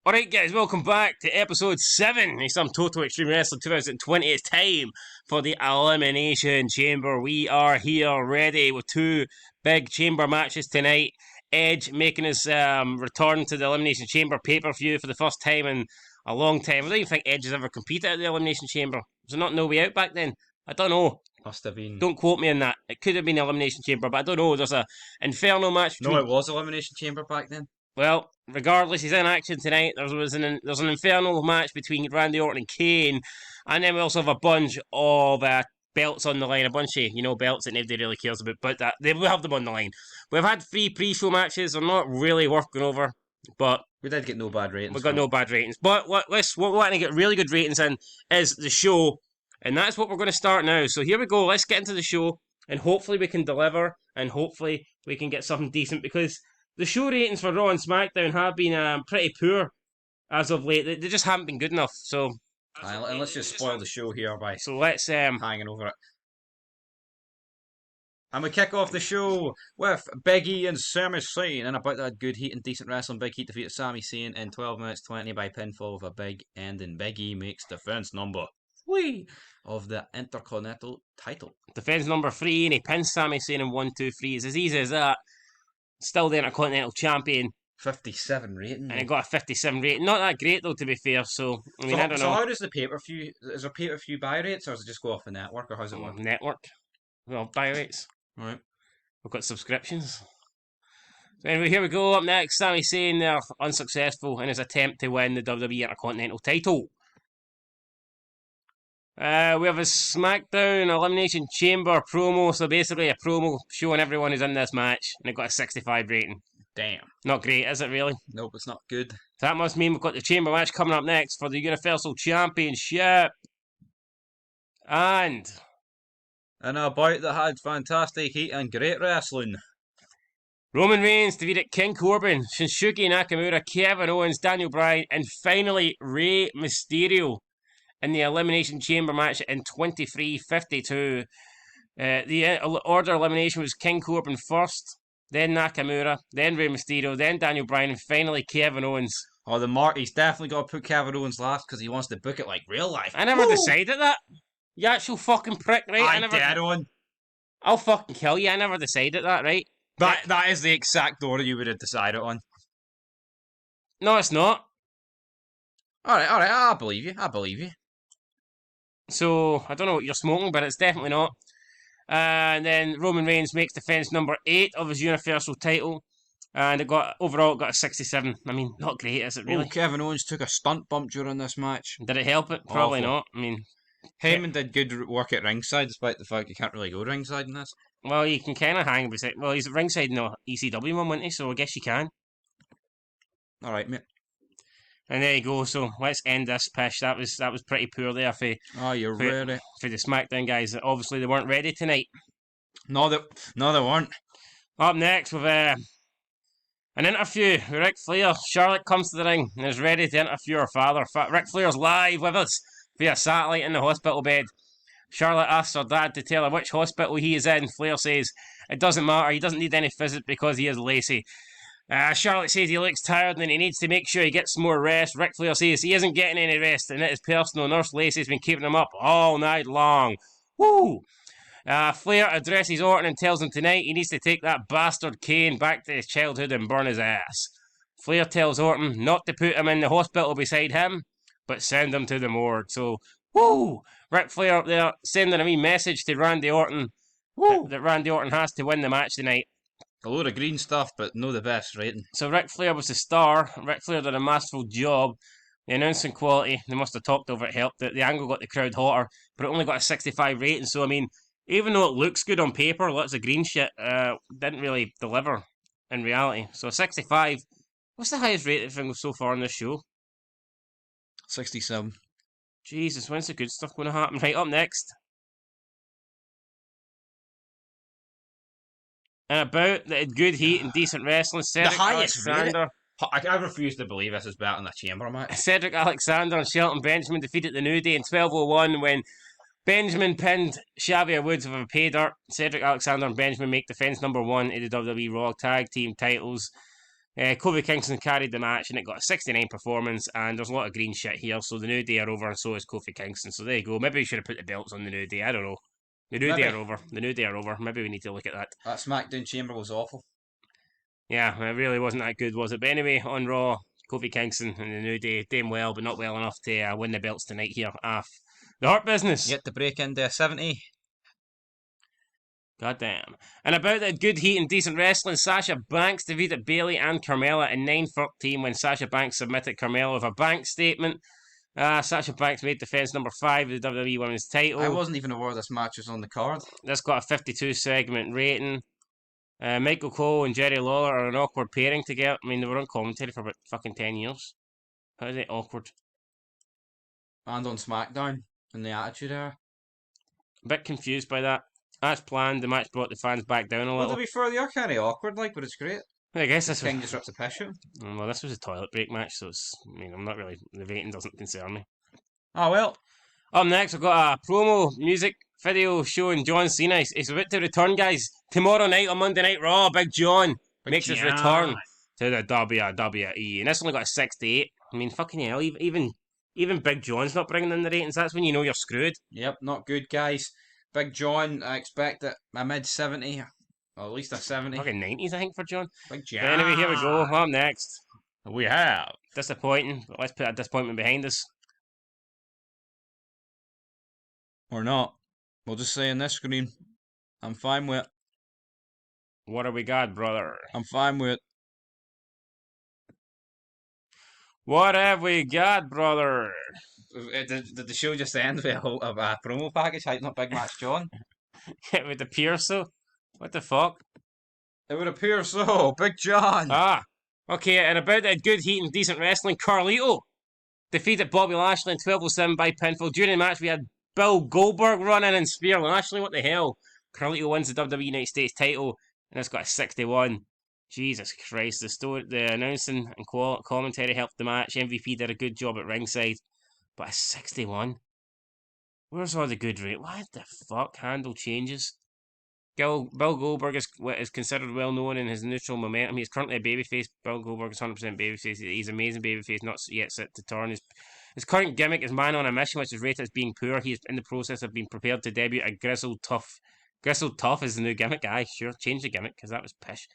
Alright guys, welcome back to episode 7 of some Total Extreme Wrestling 2020. It's time for the Elimination Chamber. We are here ready with two big chamber matches tonight. Edge making his return to the Elimination Chamber pay-per-view for the first time in a long time. I don't even think Edge has ever competed at the Elimination Chamber. Was there not No Way Out back then? I don't know. Must have been. Don't quote me on that. It could have been Elimination Chamber, but I don't know. There's a Inferno match between... No, it was Elimination Chamber back then. Well, regardless, he's in action tonight. There's an Inferno match between Randy Orton and Kane, and then we also have a bunch of belts on the line, a bunch of belts that nobody really cares about, but they will have them on the line. We've had 3 pre-show matches. They're not really worth going over, but we did get no bad ratings. We got no bad ratings, but what we're wanting to get really good ratings in is the show, and that's what we're going to start now. So here we go. Let's get into the show, and hopefully we can deliver, and hopefully we can get something decent, because the show ratings for Raw and SmackDown have been pretty poor as of late. They just haven't been good enough. So, and let's just spoil the show here by hanging over it. And we kick off the show with Big E and Sami Zayn, and about that good heat and decent wrestling. Big E defeated Sami Zayn in 12 minutes 20 by pinfall with a big ending. Big E makes defense number 3 of the Intercontinental title. Defense number 3, and he pins Sami Zayn in 1, 2, 3. It's as easy as that. Still the Intercontinental Champion. 57 rating. And he got a 57 rating. Not that great though, to be fair. So, I mean, I don't know. So how does the pay-per-view... Is there pay-per-view buy rates, or does it just go off the network, or how's it work? Network. Well, buy rates. Right. We've got subscriptions. So anyway, here we go. Up next, Sami Zayn there, unsuccessful in his attempt to win the WWE Intercontinental title. We have a SmackDown Elimination Chamber promo, so basically a promo showing everyone who's in this match, and it got a 65 rating. Damn. Not great, is it really? Nope, it's not good. So that must mean we've got the Chamber match coming up next for the Universal Championship. And a bout that had fantastic heat and great wrestling. Roman Reigns defeated King Corbin, Shinsuke Nakamura, Kevin Owens, Daniel Bryan, and finally Rey Mysterio in the Elimination Chamber match in 23:52. The order elimination was King Corbin first, then Nakamura, then Rey Mysterio, then Daniel Bryan, and finally Kevin Owens. Oh, he's definitely got to put Kevin Owens last because he wants to book it like real life. I never decided that. You actual fucking prick, right? I'll fucking kill you. I never decided that, right? That is the exact order you would have decided on. No, it's not. Alright, I believe you. So, I don't know what you're smoking, but it's definitely not. And then Roman Reigns makes defense number 8 of his Universal title. And overall it got a 67. I mean, not great, is it really? Kevin Owens took a stunt bump during this match. Did it help it? Probably Awful. Not. I mean, Heyman did good work at ringside, despite the fact you can't really go ringside in this. Well, you can kind of hang beside... Well, he's at ringside in the ECW one, wasn't he? So I guess you can. Alright, mate. And there you go. So let's end this pish. That was pretty poor there for ready for the SmackDown guys. Obviously they weren't ready tonight. No, they weren't. Up next with an interview with Ric Flair. Charlotte comes to the ring and is ready to interview her father. Ric Flair's live with us via satellite in the hospital bed. Charlotte asks her dad to tell her which hospital he is in. Flair says it doesn't matter. He doesn't need any visit because he is lazy. Charlotte says he looks tired and he needs to make sure he gets more rest. Ric Flair says he isn't getting any rest and that his personal nurse Lacey's been keeping him up all night long. Woo! Flair addresses Orton and tells him tonight he needs to take that bastard Kane back to his childhood and burn his ass. Flair tells Orton not to put him in the hospital beside him, but send him to the morgue. So, woo! Ric Flair up there sending a wee message to Randy Orton that Randy Orton has to win the match tonight. A load of green stuff, but no the best rating. So Ric Flair was the star. Ric Flair did a masterful job. The announcing quality, they must have talked over it, helped. The angle got the crowd hotter, but it only got a 65 rating. So, I mean, even though it looks good on paper, lots of green shit, didn't really deliver in reality. So 65. What's the highest rated thing so far on this show? 67. Jesus, when's the good stuff going to happen? Right, up next. And about the good heat and decent wrestling, Cedric the highest Alexander. I refuse to believe this is better than the Chamber match. Cedric Alexander and Shelton Benjamin defeated the New Day in 12:01 when Benjamin pinned Xavier Woods with a pay dirt. Cedric Alexander and Benjamin make defense number 1 in the WWE Raw Tag Team titles. Kofi Kingston carried the match and it got a 69 performance, and there's a lot of green shit here, so the New Day are over and so is Kofi Kingston. So there you go. Maybe we should have put the belts on the New Day. I don't know. The New Day are over. The New Day are over. Maybe we need to look at that. That SmackDown Chamber was awful. Yeah, it really wasn't that good, was it? But anyway, on Raw, Kofi Kingston and the New Day doing well, but not well enough to win the belts tonight here. The Hurt Business. Yet to break into 70. Goddamn. And about that good heat and decent wrestling, Sasha Banks defeated Bayley and Carmella in 9:13 when Sasha Banks submitted Carmella with a bank statement. Sasha Banks made defense number 5 of the WWE Women's title. I wasn't even aware this match was on the card. This got a 52 segment rating. Michael Cole and Jerry Lawler are an awkward pairing together. I mean, they were on commentary for about fucking 10 years. How is it awkward? And on SmackDown in the Attitude Era. A bit confused by that. As planned, the match brought the fans back down a little. Well, to be fair, they are kind of awkward, like, but it's great. I guess this King just rips a piss out. Well, this was a toilet break match, so it's, I mean, I'm not really, the rating doesn't concern me. Oh, well. Up next, we've got a promo music video showing John Cena. He's about to return, guys. Tomorrow night on Monday Night Raw, Big John makes his return to the WWE. And this only got a 68. I mean, fucking hell, even Big John's not bringing in the ratings. That's when you know you're screwed. Yep, not good, guys. Big John, I expect a mid-70, or at least a 70. Fucking 90s, I think, for John. Big John. But anyway, here we go. Up next, we have disappointing, but let's put that disappointment behind us. Or not. We'll just say on this screen, I'm fine with it. What have we got, brother? I'm fine with it. What have we got, brother? Did the show just end with a promo package hyping up Big Match John? It would appear so. What the fuck? It would appear so. Big John. Okay, and about that good heat and decent wrestling, Carlito defeated Bobby Lashley in 12:07 by pinfall. During the match, we had Bill Goldberg running and spear Lashley. What the hell? Carlito wins the WWE United States title, and it's got a 61. Jesus Christ, the announcing and commentary helped the match. MVP did a good job at ringside, but a 61? Where's all the good rate? What the fuck? Handle changes. Bill Goldberg is considered well known in his neutral momentum. He's currently a babyface. Bill Goldberg is 100% babyface. He's an amazing babyface, not yet set to turn. His current gimmick is Man on a Mission, which is rated as being poor. He is in the process of being prepared to debut a Grizzled Tough. Grizzled Tough is the new gimmick. Aye, sure, change the gimmick because that was pish.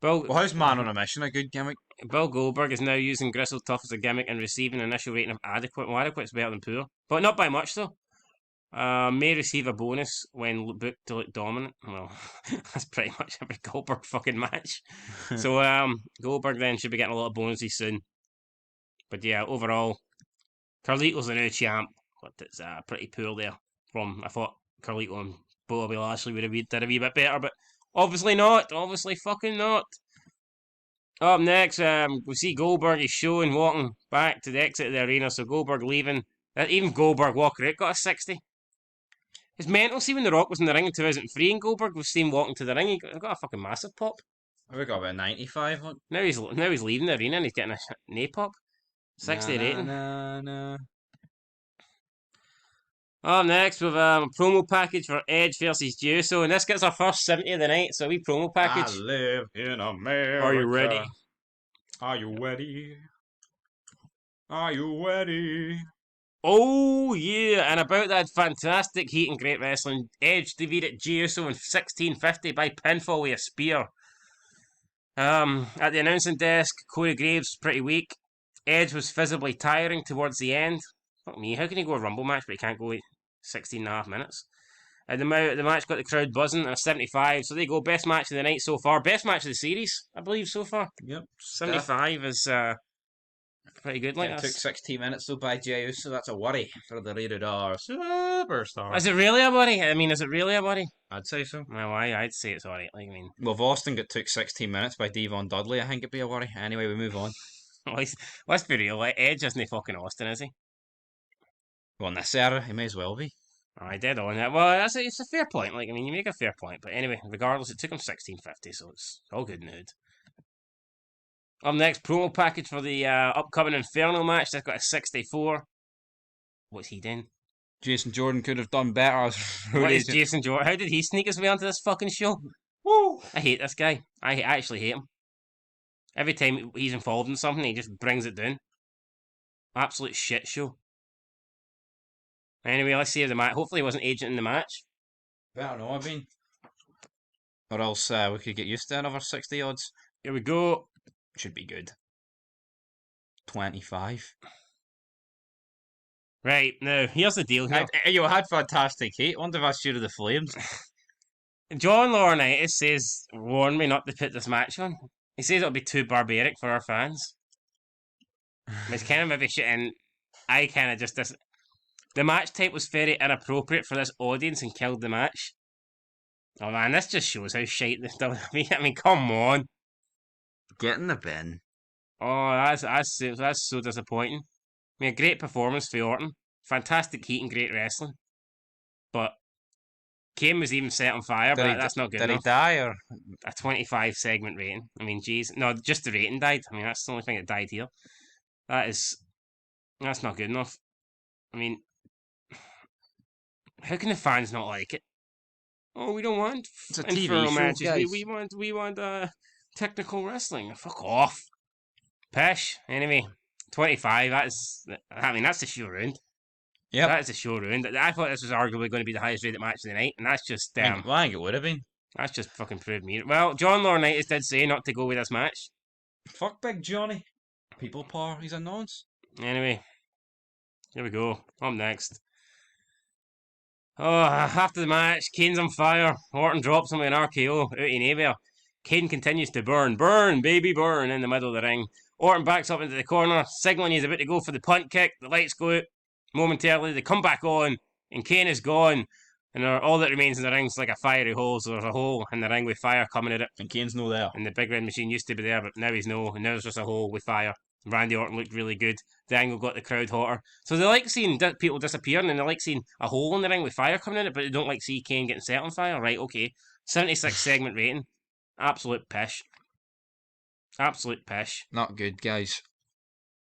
Well, how's Man on a Mission a good gimmick? Bill Goldberg is now using Grizzled Tough as a gimmick and receiving an initial rating of adequate. Well, adequate's better than poor, but not by much though. May receive a bonus when booked to look dominant. Well, that's pretty much every Goldberg fucking match. So Goldberg then should be getting a lot of bonuses soon. But yeah, overall, Carlito's the new champ. But it's pretty poor there. I thought Carlito and Bobby Lashley would have did a wee bit better, but obviously not. Obviously fucking not. Up next, we see Goldberg is showing walking back to the exit of the arena. So Goldberg leaving. Even Goldberg walking out got a 60. It's mental. See when The Rock was in the ring in 2003 and Goldberg was seen walking to the ring, he got a fucking massive pop. We got about 95. Look. Now he's leaving the arena and he's getting a knee pop. 60 rating. Up next, we have a promo package for Edge versus Uso, and this gets our first 70 of the night, so a wee promo package. I live in America. Are you ready? Are you ready? Are you ready? Oh yeah, and about that fantastic heat and great wrestling, Edge defeated Jey Uso in 1650 by pinfall with a spear. At the announcing desk, Corey Graves was pretty weak. Edge was visibly tiring towards the end. Fuck me, how can he go a Rumble match but he can't go 16 and a half minutes? And the match got the crowd buzzing at a 75, so there you go, best match of the night so far. Best match of the series, I believe, so far. Yep. 75 is pretty good. Like it took 16 minutes though by Jey Uso, so that's a worry for the Rated R Superstar. Is it really a worry? I mean, is it really a worry? I'd say so. Well, I'd say it's alright. Like, I mean, well, if Austin took 16 minutes by Devon Dudley, I think it'd be a worry. Anyway, we move on. Let's be real. Like, Edge isn't fucking Austin, is he? Well, in this era, he may as well be. I did on that. Well, it's a fair point. Like, I mean, you make a fair point. But anyway, regardless, it took him 1650, so it's all good news. Up next, promo package for the upcoming Inferno match. That's got a 64. What's he doing? Jason Jordan could have done better. What is Jason Jordan? How did he sneak his way onto this fucking show? Woo! I hate this guy. I actually hate him. Every time he's involved in something, he just brings it down. Absolute shit show. Anyway, let's see if the match. Hopefully, he wasn't agent in the match. Better know, or else we could get used to another 60 odds. Here we go. Should be good. 25. Right, now, here's the deal here. You had fantastic hate. Wonder if that's due to the Flames. John Laurinaitis says, warn me not to put this match on. He says it'll be too barbaric for our fans. It's kind of maybe shit, and I kind of just... The match type was very inappropriate for this audience and killed the match. Oh man, this just shows how shite this WWE. I mean, come on. Get in the bin. Oh, that's so disappointing. I mean, a great performance for Orton. Fantastic heat and great wrestling. But Kane was even set on fire, but that's not good enough. Did he die, or? A 25 segment rating. I mean, geez. No, just the rating died. I mean, that's the only thing that died here. That's not good enough. I mean, how can the fans not like it? Oh, we don't want Inferno matches. Guys. We want technical wrestling. Fuck off. Pish. Anyway, 25. That's the show round. Yeah, that is a show ruined. I thought this was arguably going to be the highest rated match of the night, and that's just I think it would have been. That's just fucking proved me. Well, John Laurinaitis did say not to go with this match. Fuck Big Johnny. People power. He's a nonce. Anyway, here we go. Up next. Oh, after the match, Kane's on fire. Orton drops him with an RKO out in nowhere. Kane continues to burn, baby, burn in the middle of the ring. Orton backs up into the corner, signaling he's about to go for the punt kick. The lights go out. Momentarily, they come back on, and Kane is gone. And all that remains in the ring is like a fiery hole. So there's a hole in the ring with fire coming at it. And Kane's no there. And the big red machine used to be there, but now he's no. And now there's just a hole with fire. Randy Orton looked really good. The angle got the crowd hotter. So they like seeing people disappearing, and they like seeing a hole in the ring with fire coming in it, but they don't like see Kane getting set on fire. Right, okay. 76 segment rating. Absolute pish. Absolute pish. Not good, guys.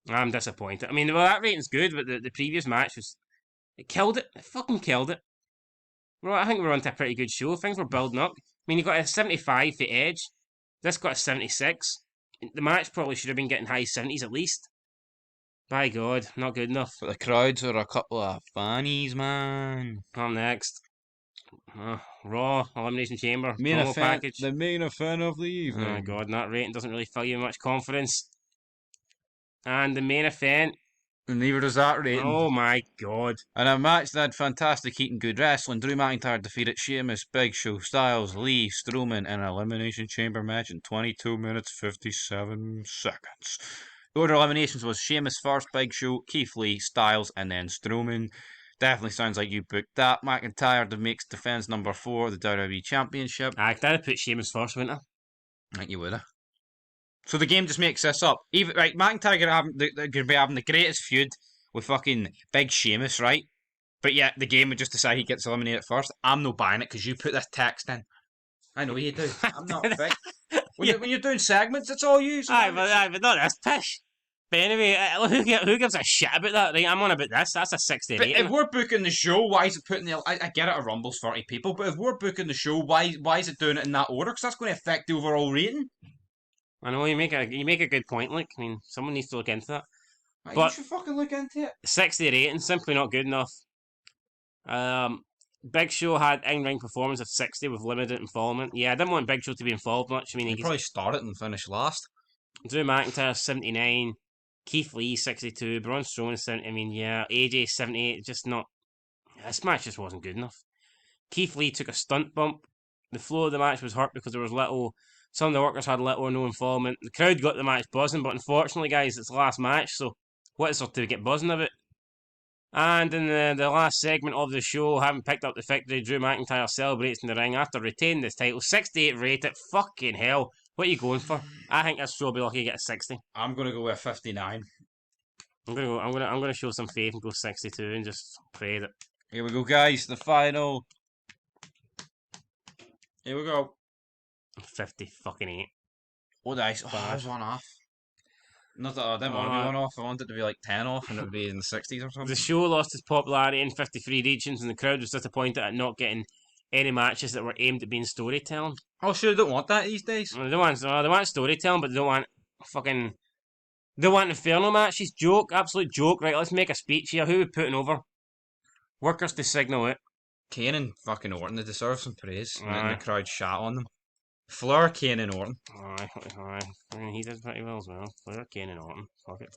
I'm disappointed. I mean, well, that rating's good, but the previous match was... It killed it. It fucking killed it. Well, I think we're on to a pretty good show. Things were building up. I mean, you got a 75 for Edge. This got a 76. The match probably should have been getting high 70s at least. By God, not good enough. But the crowds are a couple of fannies, man. On next. Raw, Elimination Chamber, main promo event, package. the main event of the evening. Oh God, and that rating doesn't really fill you with much confidence. And the main event. And neither does that rating. Oh my God. And a match that had fantastic heat and good wrestling. Drew McIntyre defeated Sheamus, Big Show, Styles, Lee, Strowman in an Elimination Chamber match in 22 minutes 57 seconds. The order of eliminations was Sheamus first, Big Show, Keith Lee, Styles, and then Strowman. Definitely sounds like you booked that. McIntyre makes defense number 4 of the WWE Championship. I'd have put Sheamus first, wouldn't I? I think you would have. So the game just makes this up. Even right, McIntyre could be having the greatest feud with fucking Big Sheamus, right? But yet the game would just decide he gets eliminated first. I'm not buying it because you put this text in. I know you do. I'm not big. When you're doing segments, it's all you. So but not this pish. But anyway, who gives a shit about that? Right, I'm on about this. That's a 68. But if we're booking the show, why is it putting the... I get it, a Rumble's 30 people, but if we're booking the show, why is it doing it in that order? Because that's going to affect the overall rating. I know, you make a good point, like, I mean, someone needs to look into that. Right, but you should fucking look into it. 60 rating, simply not good enough. Big Show had in-ring performance of 60 with limited involvement. Yeah, I didn't want Big Show to be involved much. I mean, he probably started and finished last. Drew McIntyre 79, Keith Lee 62, Braun Strowman 70. I mean, yeah, AJ 78. Just not. This match just wasn't good enough. Keith Lee took a stunt bump. The flow of the match was hurt because there was little. Some of the workers had little or no involvement. The crowd got the match buzzing, but unfortunately, guys, it's the last match. So, what is there to get buzzing about? And in the last segment of the show, having picked up the victory, Drew McIntyre celebrates in the ring after retaining this title. 68 rated. Fucking hell. What are you going for? I think this show will be lucky to get a 60. I'm gonna go with 59. I'm gonna show some faith and go 62 and just pray that. Here we go, guys. The final. Here we go. 50 fucking 8. Oh, nice. Oh, I was one off. Not that I didn't want to be one off. I wanted it to be like 10 off and it would be in the 60s or something. The show lost its popularity in 53 regions and the crowd was disappointed at not getting any matches that were aimed at being storytelling. Oh, sure, they don't want that these days. They want storytelling, but they don't want fucking the one Inferno matches, joke, absolute joke. Right, let's make a speech here. Who are we putting over? Workers to signal it. Kane and fucking Orton, they deserve some praise. And Aye. the crowd shat on them. Flair, Kane and Orton. Aye. I mean, he did pretty well as well. Flair, Kane and Orton. Fuck it.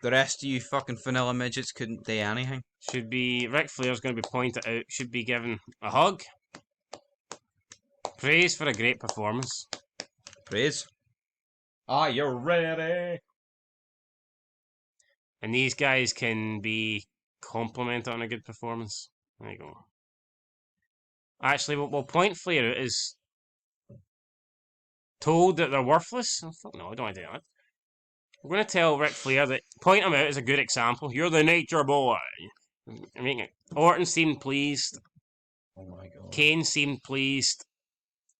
The rest of you fucking vanilla midgets couldn't do anything. Should be Ric Flair's going to be pointed out. Should be given a hug. Praise for a great performance. Praise. Are you ready? And these guys can be complimented on a good performance. There you go. Actually, we'll point Flair out as told that they're worthless. Oh, fuck no, I don't want to do that. We're going to tell Ric Flair that point him out as a good example. You're the nature boy. I mean, Orton seemed pleased. Oh my god. Kane seemed pleased.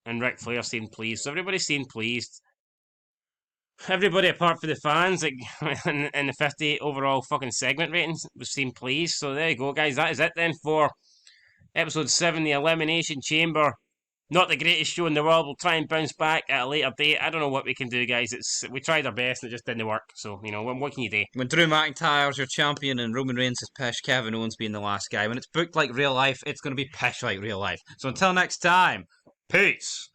And Ric Flair seemed pleased. So everybody seemed pleased. Everybody apart from the fans, like in the 50 overall fucking segment ratings, seemed pleased. So there you go, guys. That is it then for episode 7, the Elimination Chamber. Not the greatest show in the world. We'll try and bounce back at a later date. I don't know what we can do, guys. We tried our best and it just didn't work. So, you know, what can you do? When Drew McIntyre's your champion and Roman Reigns is pish, Kevin Owens being the last guy. When it's booked like real life, it's going to be pish like real life. So until next time, peace.